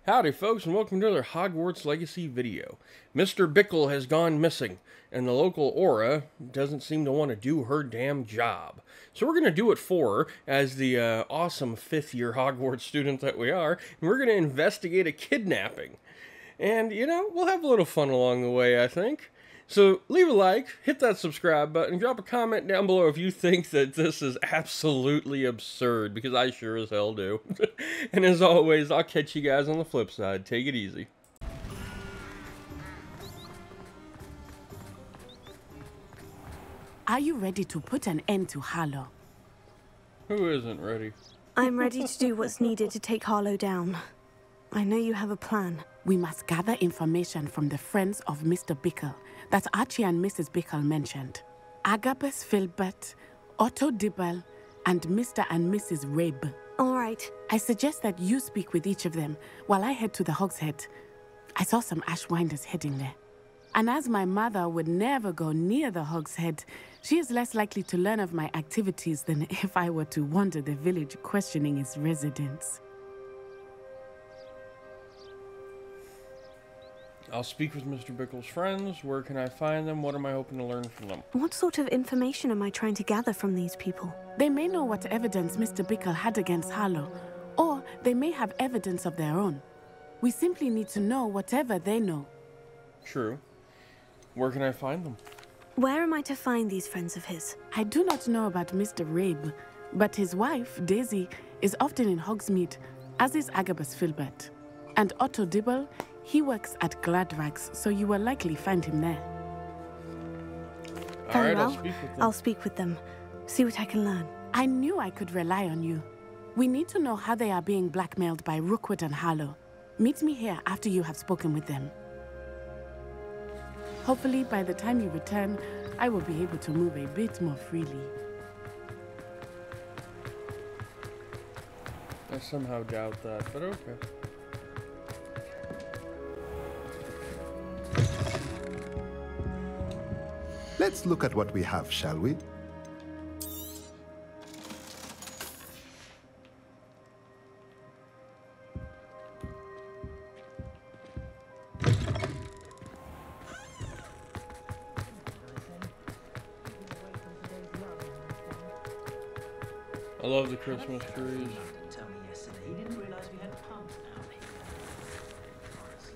Howdy folks, and welcome to another Hogwarts Legacy video. Mr. Bickle has gone missing, and the local Aura doesn't seem to want to do her damn job. So we're going to do it for her, as the awesome 5th-year Hogwarts student that we are, and we're going to investigate a kidnapping. And, you know, we'll have a little fun along the way, I think. So leave a like, hit that subscribe button, drop a comment down below if you think that this is absolutely absurd, because I sure as hell do. And as always, I'll catch you guys on the flip side. Take it easy. Are you ready to put an end to Harlow? Who isn't ready? I'm ready to do what's needed to take Harlow down. I know you have a plan. We must gather information from the friends of Mr. Bickle that Archie and Mrs. Bickle mentioned. Agabus Filbert, Otto Dibble, and Mr. and Mrs. Rabe. All right. I suggest that you speak with each of them while I head to the Hog's Head. I saw some Ashwinders heading there. And as my mother would never go near the Hog's Head, she is less likely to learn of my activities than if I were to wander the village questioning its residents. I'll speak with Mr. Bickle's friends. Where can I find them? What am I hoping to learn from them? What sort of information am I trying to gather from these people? They may know what evidence Mr. Bickle had against Harlow, or they may have evidence of their own. We simply need to know whatever they know. True. Where can I find them? Where am I to find these friends of his? I do not know about Mr. Rabe, but his wife, Daisy, is often in Hogsmeade, as is Agabus Filbert. And Otto Dibble, he works at Gladrags, so you will likely find him there. Very Alright, well. I'll speak with them. I'll speak with them. See what I can learn. I knew I could rely on you. We need to know how they are being blackmailed by Rookwood and Harlow. Meet me here after you have spoken with them. Hopefully, by the time you return, I will be able to move a bit more freely. I somehow doubt that, but okay. Let's look at what we have, shall we? I love the Christmas trees. Tell me yesterday, he didn't realize we had pubs now. Honestly.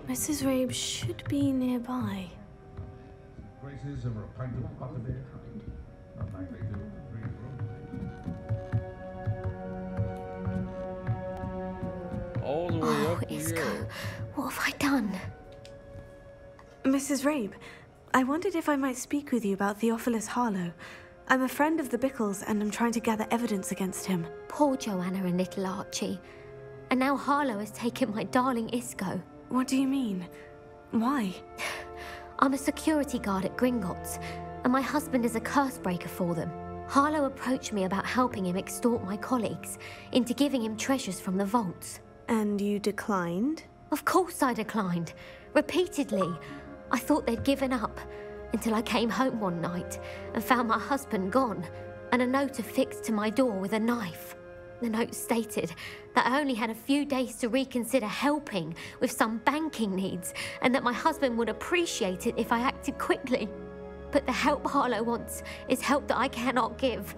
Mrs. Rabe should be nearby. Graces over a pint of butterbeer. Not likely to drink All the way Oh, up we Iska, go. what have I done? Mrs. Rabe, I wondered if I might speak with you about Theophilus Harlow. I'm a friend of the Bickles, and I'm trying to gather evidence against him. Poor Joanna and little Archie. And now Harlow has taken my darling Isco. What do you mean? Why? I'm a security guard at Gringotts, and my husband is a curse breaker for them. Harlow approached me about helping him extort my colleagues into giving him treasures from the vaults. And you declined? Of course I declined. Repeatedly. I thought they'd given up, until I came home one night and found my husband gone, and a note affixed to my door with a knife. The note stated that I only had a few days to reconsider helping with some banking needs, and that my husband would appreciate it if I acted quickly. But the help Harlow wants is help that I cannot give,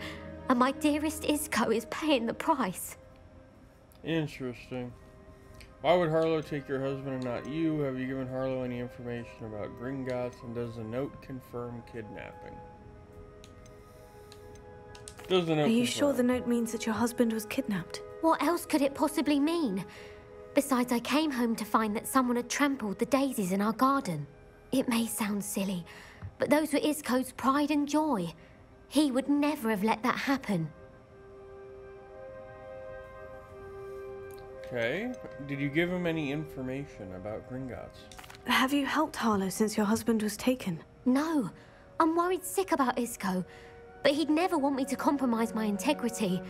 and my dearest Isco is paying the price. Interesting. Why would Harlow take your husband and not you? Have you given Harlow any information about Gringotts, and does the note confirm kidnapping? Does the note Are you confirm? sure the note means that your husband was kidnapped? What else could it possibly mean? Besides, I came home to find that someone had trampled the daisies in our garden. It may sound silly, but those were Isco's pride and joy. He would never have let that happen. Okay. Did you give him any information about Gringotts? Have you helped Harlow since your husband was taken? No, I'm worried sick about Isco, but he'd never want me to compromise my integrity.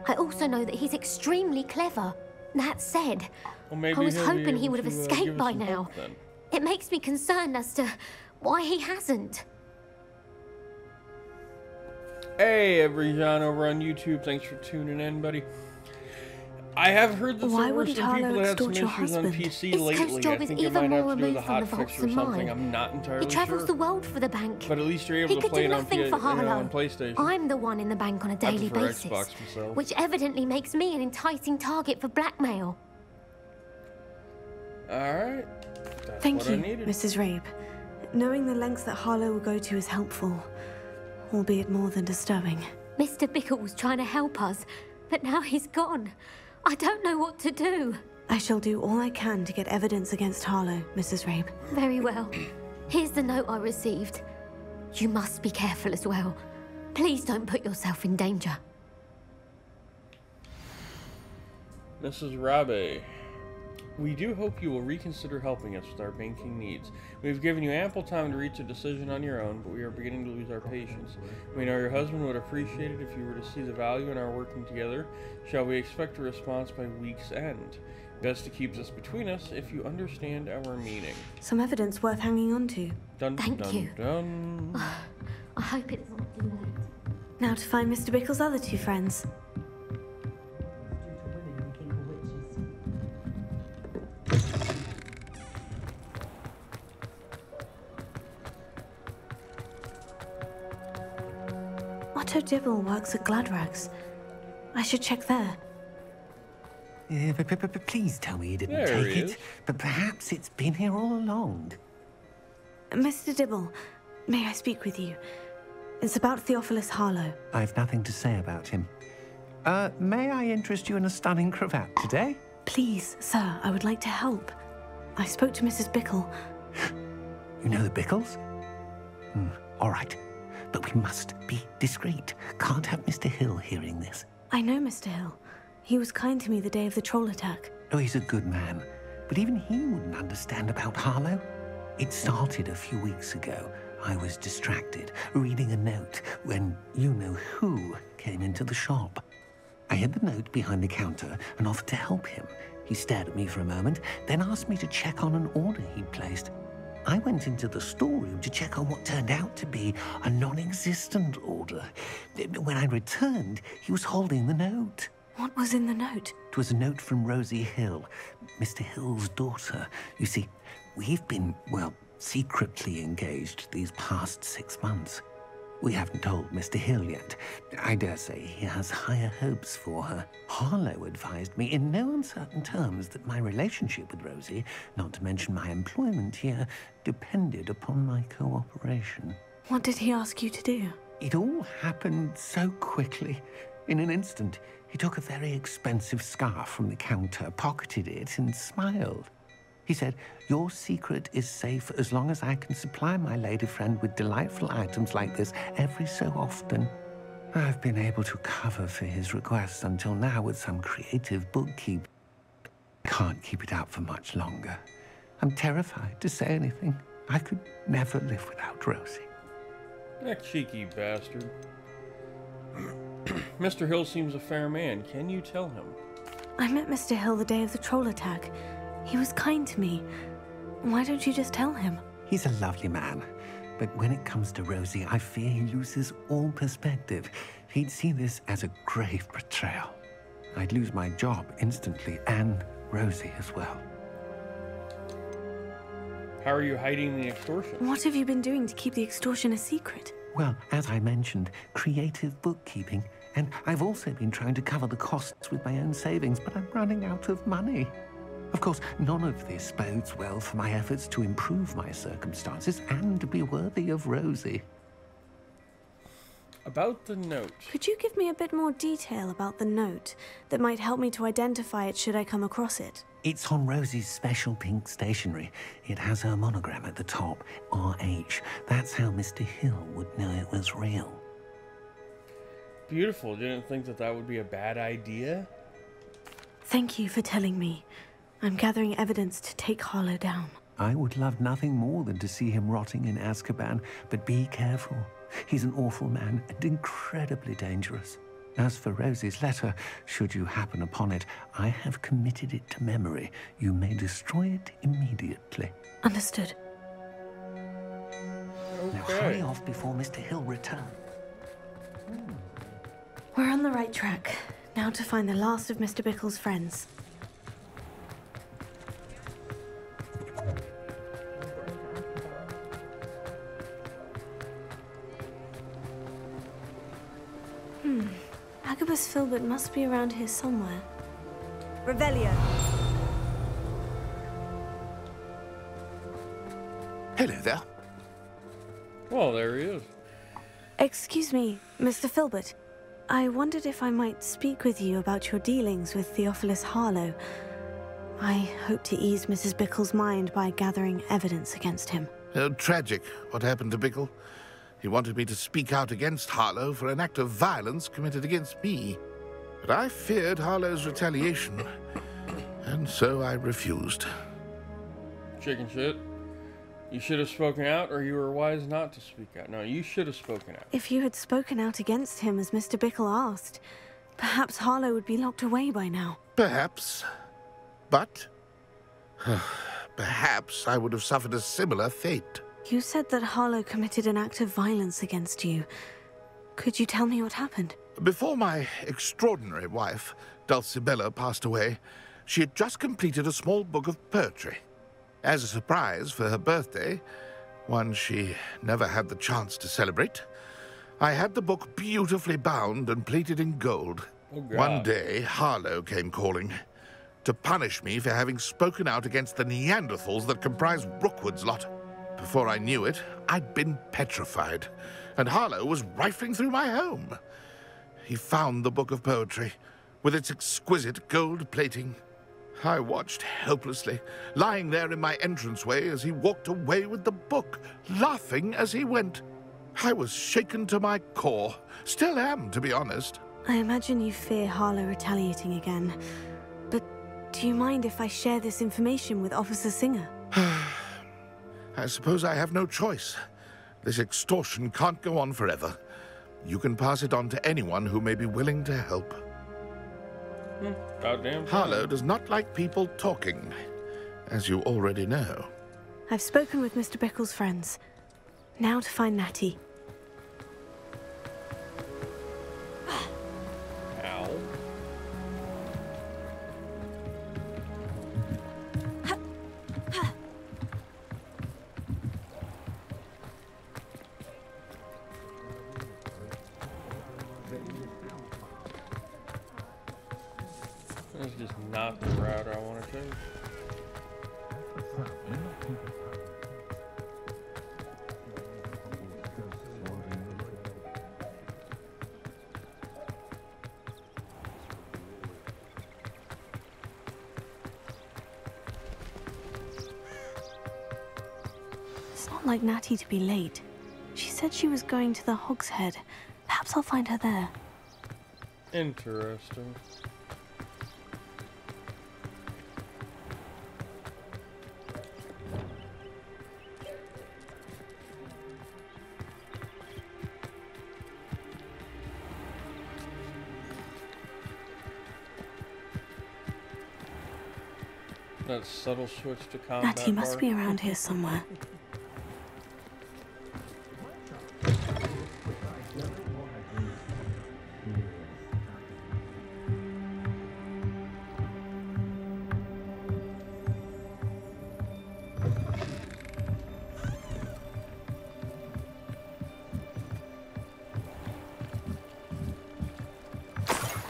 I also know that he's extremely clever. That said, Well, maybe I was he'll be hoping he able would have to, escaped give us by some now. help then. It makes me concerned as to why he hasn't. Hey, Everyjon over on YouTube. Thanks for tuning in, buddy. I have heard that there were some people that had some issues on PC lately. I think it might have to do with the hotfix or something. I'm not entirely sure. He travels the world for the bank. But at least you're able to play it on PlayStation. I'm the one in the bank on a daily basis, which evidently makes me an enticing target for blackmail. Alright. Thank you, Mrs. Rabe. Knowing the lengths that Harlow will go to is helpful, albeit more than disturbing. Mr. Bickles was trying to help us, but now he's gone. I don't know what to do. I shall do all I can to get evidence against Harlow, Mrs. Rabe. Very well. Here's the note I received. You must be careful as well. Please don't put yourself in danger. Mrs. Rabe, we do hope you will reconsider helping us with our banking needs. We've given you ample time to reach a decision on your own, but we are beginning to lose our patience. We know your husband would appreciate it if you were to see the value in our working together. Shall we expect a response by week's end? Best to keep this between us if you understand our meaning. Some evidence worth hanging on to. Thank you. Dun. I hope it's not too late. Now to find Mr. Bickles' other two friends. Otto Dibble works at Gladrags. I should check there. Please tell me you didn't There take he it. is. But perhaps it's been here all along. Mr. Dibble, may I speak with you? It's about Theophilus Harlow. I've nothing to say about him. May I interest you in a stunning cravat today? Please, sir, I would like to help. I spoke to Mrs. Bickle. You know the Bickles? All right. But we must be discreet. Can't have Mr. Hill hearing this. I know Mr. Hill. He was kind to me the day of the troll attack. Oh, he's a good man. But even he wouldn't understand about Harlow. It started a few weeks ago. I was distracted, reading a note, when you-know-who came into the shop. I hid the note behind the counter and offered to help him. He stared at me for a moment, then asked me to check on an order he'd placed. I went into the storeroom to check on what turned out to be a non-existent order. When I returned, he was holding the note. What was in the note? It was a note from Rosie Hill, Mr. Hill's daughter. You see, we've been, well, secretly engaged these past 6 months. We haven't told Mr. Hill yet. I dare say he has higher hopes for her. Harlow advised me in no uncertain terms that my relationship with Rosie, not to mention my employment here, depended upon my cooperation. What did he ask you to do? It all happened so quickly. In an instant, he took a very expensive scarf from the counter, pocketed it, and smiled. He said, "Your secret is safe as long as I can supply my lady friend with delightful items like this every so often." I've been able to cover for his requests until now with some creative bookkeeping. Can't keep it up for much longer. I'm terrified to say anything. I could never live without Rosie. That cheeky bastard. Mr. Hill seems a fair man. Can you tell him? I met Mr. Hill the day of the troll attack. He was kind to me. Why don't you just tell him? He's a lovely man. But when it comes to Rosie, I fear he loses all perspective. He'd see this as a grave betrayal. I'd lose my job instantly, and Rosie as well. How are you hiding the extortion? What have you been doing to keep the extortion a secret? Well, as I mentioned, creative bookkeeping. And I've also been trying to cover the costs with my own savings, but I'm running out of money. Of course, none of this bodes well for my efforts to improve my circumstances and to be worthy of Rosie. About the note. Could you give me a bit more detail about the note that might help me to identify it should I come across it? It's on Rosie's special pink stationery. It has her monogram at the top, RH. That's how Mr. Hill would know it was real. Beautiful. Didn't think that that would be a bad idea. Thank you for telling me. I'm gathering evidence to take Harlow down. I would love nothing more than to see him rotting in Azkaban, but be careful. He's an awful man and incredibly dangerous. As for Rosie's letter, should you happen upon it, I have committed it to memory. You may destroy it immediately. Understood. Now hurry off before Mr. Hill returns. We're on the right track. Now to find the last of Mr. Bickles' friends. Agabus Filbert must be around here somewhere. Revelio. Hello there. Well, there he is. Excuse me, Mr. Filbert. I wondered if I might speak with you about your dealings with Theophilus Harlow. I hope to ease Mrs. Bickle's mind by gathering evidence against him. Tragic, what happened to Bickle. He wanted me to speak out against Harlow for an act of violence committed against me. But I feared Harlow's retaliation, and so I refused. Chicken shit. You should have spoken out, or you were wise not to speak out. No, you should have spoken out. If you had spoken out against him as Mr. Bickle asked, perhaps Harlow would be locked away by now. Perhaps. But perhaps I would have suffered a similar fate. You said that Harlow committed an act of violence against you. Could you tell me what happened? Before my extraordinary wife, Dulcibella, passed away, she had just completed a small book of poetry. As a surprise for her birthday, one she never had the chance to celebrate, I had the book beautifully bound and plated in gold. Oh, God. One day, Harlow came calling to punish me for having spoken out against the Neanderthals that comprise Rookwood's lot. Before I knew it, I'd been petrified, and Harlow was rifling through my home. He found the book of poetry, with its exquisite gold plating. I watched helplessly, lying there in my entranceway as he walked away with the book, laughing as he went. I was shaken to my core. Still am, to be honest. I imagine you fear Harlow retaliating again. But do you mind if I share this information with Officer Singer? I suppose I have no choice. This extortion can't go on forever. You can pass it on to anyone who may be willing to help. Goddamn. Harlow does not like people talking, as you already know. I've spoken with Mr. Bickle's friends. Now to find Natty. Ow. That's just not the route I want to take. It's not like Natty to be late. She said she was going to the Hog's Head. Perhaps I'll find her there. Interesting. That subtle switch to combat. Natty must be around here somewhere.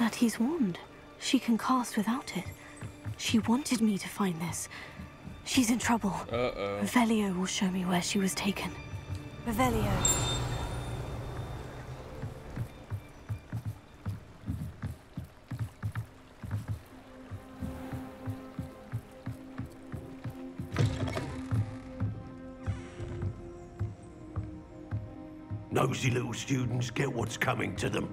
Natty's wand. She can cast without it. She wanted me to find this. She's in trouble. Uh-oh. Revelio will show me where she was taken. Revelio. Nosy little students get what's coming to them.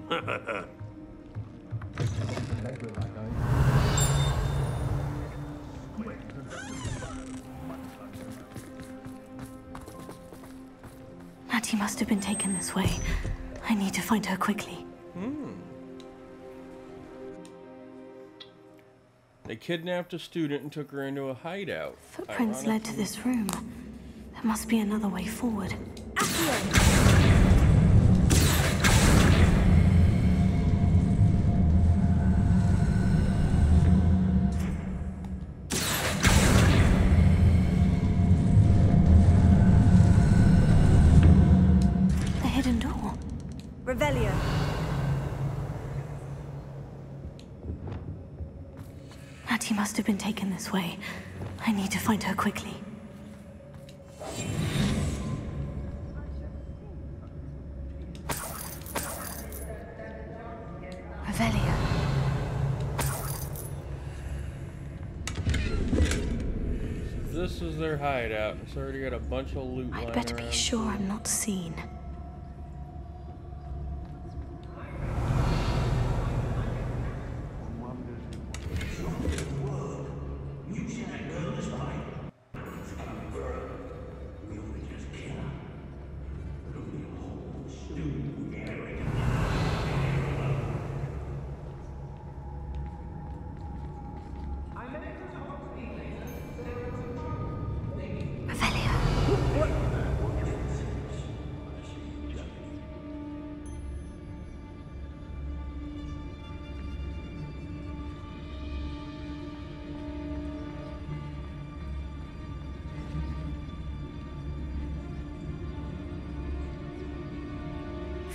Natty must have been taken this way. I need to find her quickly. They kidnapped a student and took her into a hideout. Footprints led to this room. There must be another way forward. The hidden door. Revelio. Mattie must have been taken this way. I need to find her quickly. Revelio. This is their hideout. It's already got a bunch of loot lying I'd better around. be sure I'm not seen.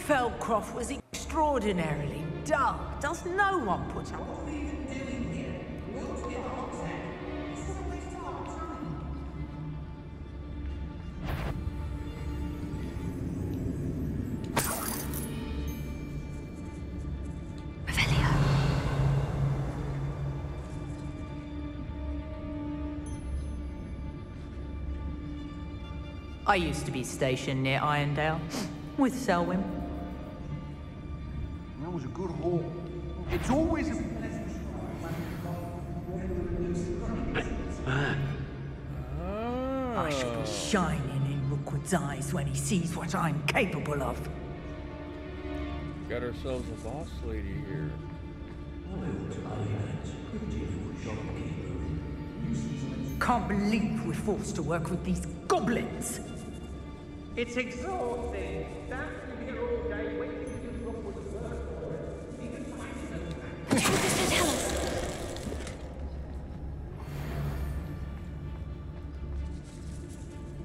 Feldcroft was extraordinarily dull. Does no one put up? I used to be stationed near Irondale with Selwyn. That was a good haul. It's always a pleasant I shall be shining in Rookwood's eyes when he sees what I'm capable of. Got ourselves a boss lady here. Can't believe we're forced to work with these goblins. It's exhausting. That's here all day waiting to do Rookwood's work. What does that tell us?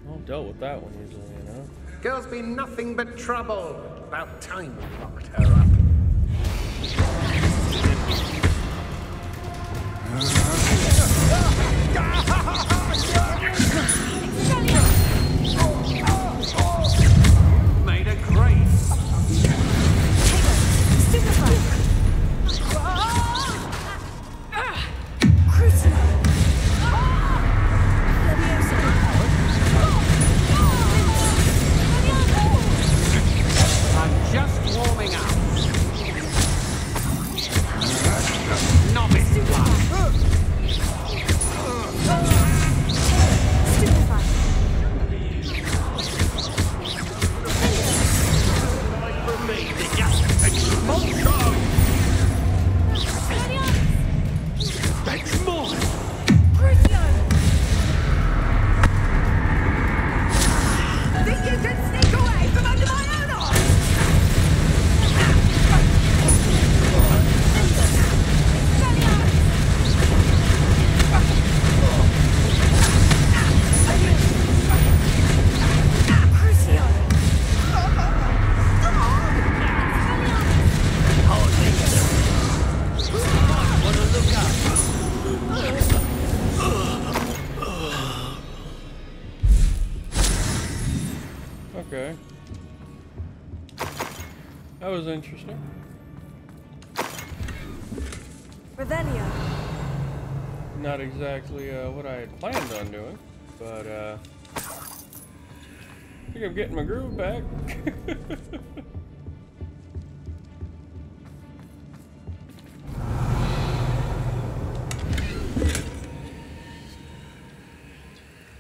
Well, dealt with that one easily, you know. Girl's been nothing but trouble. About time we locked her up. made a grave. I'm just warming up. Novice blood. That's more. Think you can sneak away from under my own arm? Okay. That was interesting. Revelio. Not exactly what I had planned on doing, but I think I'm getting my groove back.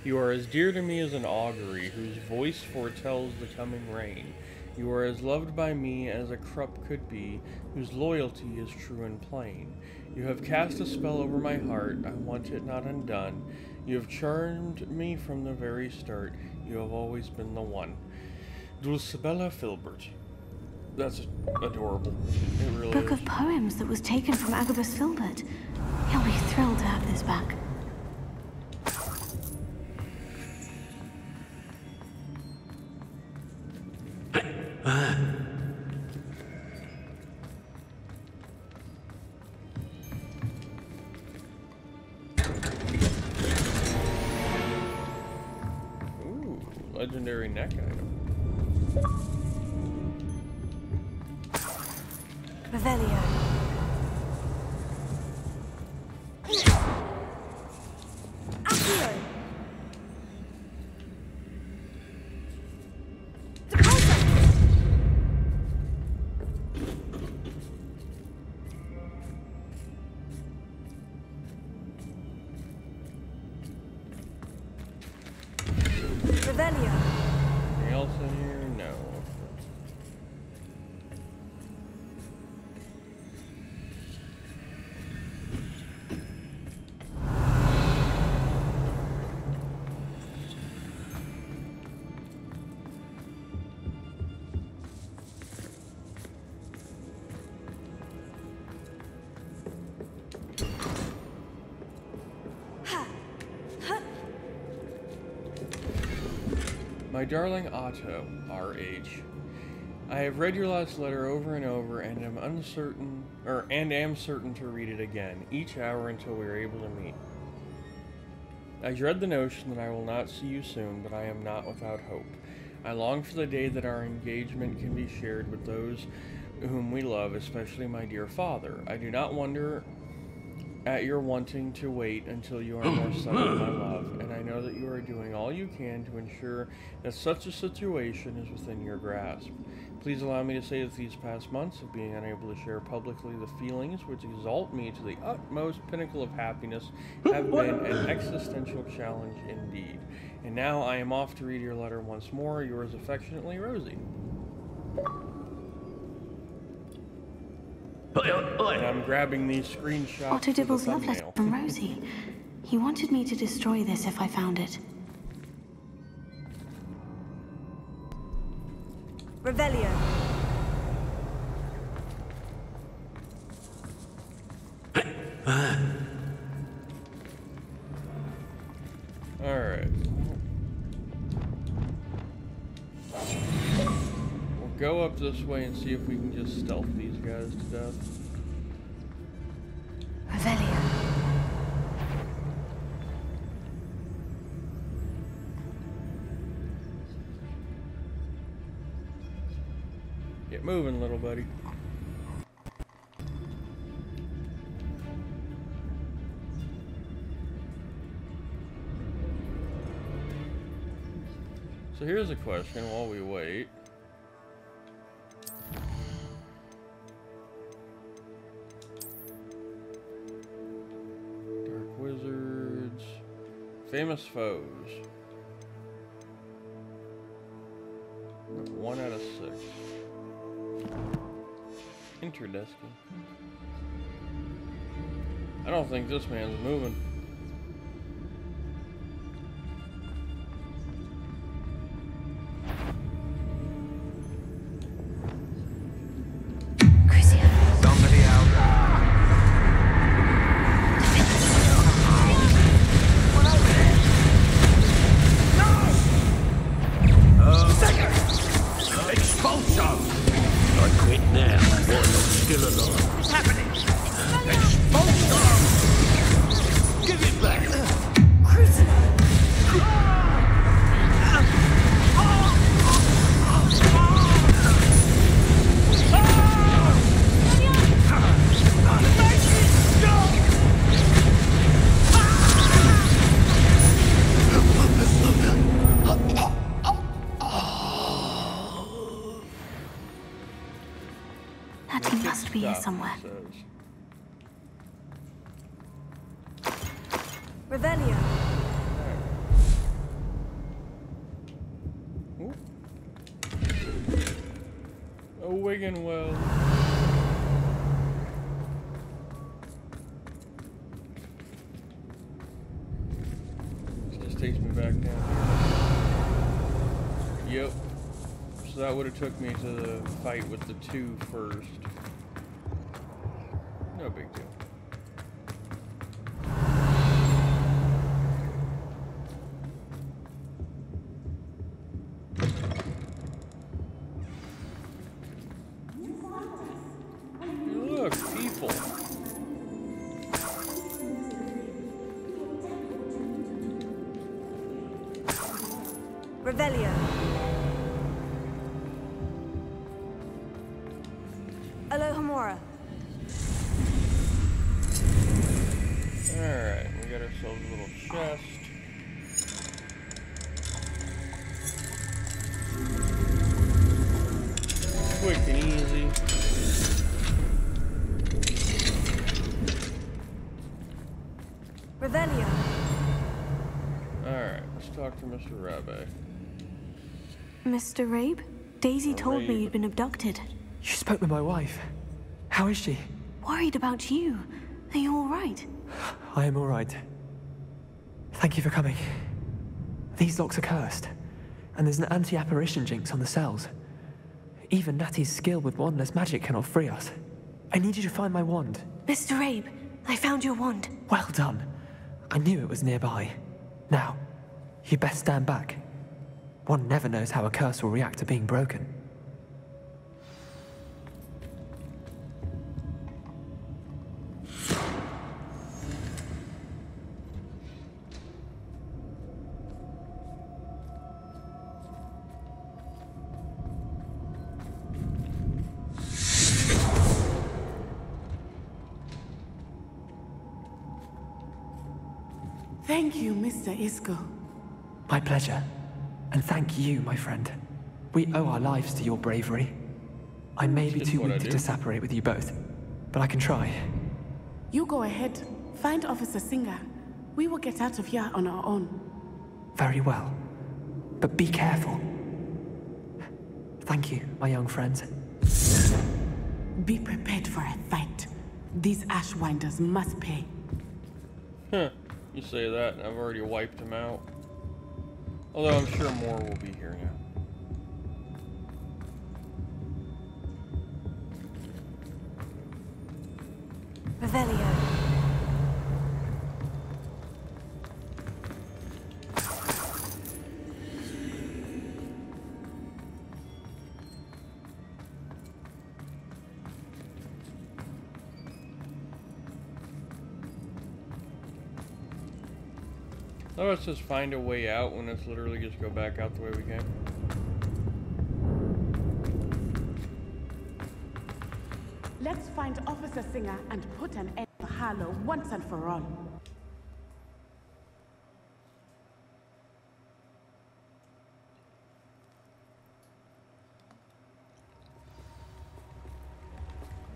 You are as dear to me as an augury whose voice foretells the coming rain. You are as loved by me as a Krupp could be, whose loyalty is true and plain. You have cast a spell over my heart, I want it not undone. You have charmed me from the very start, you have always been the one. Dulcibella Filbert. That's adorable. It really Book is. of poems that was taken from Agabus Filbert. He'll be thrilled to have this back. Ooh, legendary neck item. Revelio. Accio. Revelio. Anything else in here? No. My darling Otto, R.H. I have read your last letter over and over and am certain to read it again, each hour until we are able to meet. I dread the notion that I will not see you soon, but I am not without hope. I long for the day that our engagement can be shared with those whom we love, especially my dear father. I do not wonder at your wanting to wait until you are more settled, my love, and I know that you are doing all you can to ensure that such a situation is within your grasp. Please allow me to say that these past months of being unable to share publicly the feelings which exalt me to the utmost pinnacle of happiness have been an existential challenge indeed. And now I am off to read your letter once more. Yours affectionately, Rosie. And I'm grabbing these screenshots Otto for the Dibble's love letter thumbnail. from Rosie. He wanted me to destroy this if I found it. Revelio. Alright. We'll go up this way and see if we can just stealth these guys to death. Revelio. Get moving, little buddy. So here's a question while we wait. Dark Wizards. Famous foes. 1 out of 6. Interdesking. I don't think this man's moving. Somebody out. Expulsion! I quit now while you're still alive. What's happening? Expulsion! Give it back! That must be here Stuff, somewhere. it says. Revelio. Ooh. A Wigan well. This just takes me back down here. Yep. So that would have took me to the fight with the 2 first. No big deal. Look, people. Revelio. Alohomora. Alright, we got ourselves a little chest. Quick and easy. Revelio. Alright, let's talk to Mr. Rabbi. Mr. Rabe? Daisy told me you'd been abducted. You spoke with my wife. How is she? Worried about you. Are you all right? I am all right. Thank you for coming. These locks are cursed, and there's an anti-apparition jinx on the cells. Even Natty's skill with wandless magic cannot free us. I need you to find my wand. Mr. Rabe, I found your wand. Well done. I knew it was nearby. Now, you best stand back. One never knows how a curse will react to being broken. Thank you, Mr. Isco. My pleasure. And thank you, my friend. We owe our lives to your bravery. I may be too weak to disapparate with you both, but I can try. You go ahead. Find Officer Singer. We will get out of here on our own. Very well. But be careful. Thank you, my young friends. Be prepared for a fight. These Ashwinders must pay. Huh. You say that, and I've already wiped them out. Although I'm sure more will be here now. Revelio. Let's just find a way out when it's literally just go back out the way we came. Let's find Officer Singer and put an end to Harlow once and for all.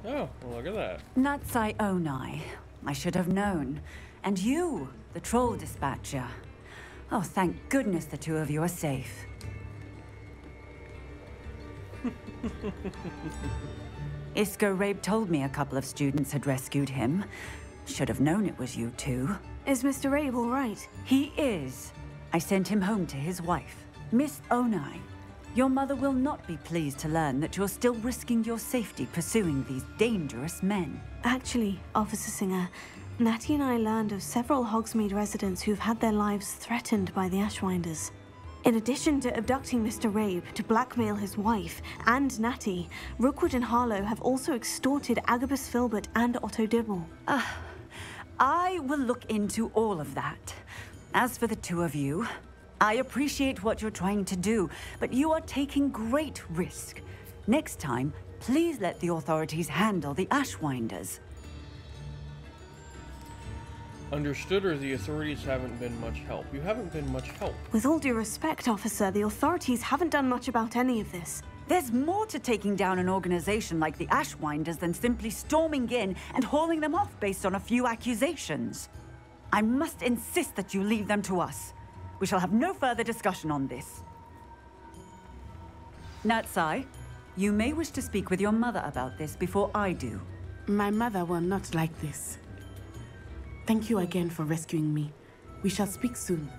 Oh, well, look at that. Natsai Onai. I should have known. And you, the troll dispatcher. Oh, thank goodness the two of you are safe. Isco Rabe told me a couple of students had rescued him. Should have known it was you two. Is Mr. Rabe all right? He is. I sent him home to his wife, Miss Onai. Your mother will not be pleased to learn that you're still risking your safety pursuing these dangerous men. Actually, Officer Singer, Natty and I learned of several Hogsmeade residents who've had their lives threatened by the Ashwinders. In addition to abducting Mr. Rabe to blackmail his wife and Natty, Rookwood and Harlow have also extorted Agabus Filbert and Otto Dibble. I will look into all of that. As for the two of you, I appreciate what you're trying to do, but you are taking great risk. Next time, please let the authorities handle the Ashwinders. Understood, or the authorities haven't been much help? You haven't been much help. With all due respect, officer, the authorities haven't done much about any of this. There's more to taking down an organization like the Ashwinders than simply storming in and hauling them off based on a few accusations. I must insist that you leave them to us. We shall have no further discussion on this. Natsai, You may wish to speak with your mother about this before I do. My mother will not like this. Thank you again for rescuing me. We shall speak soon.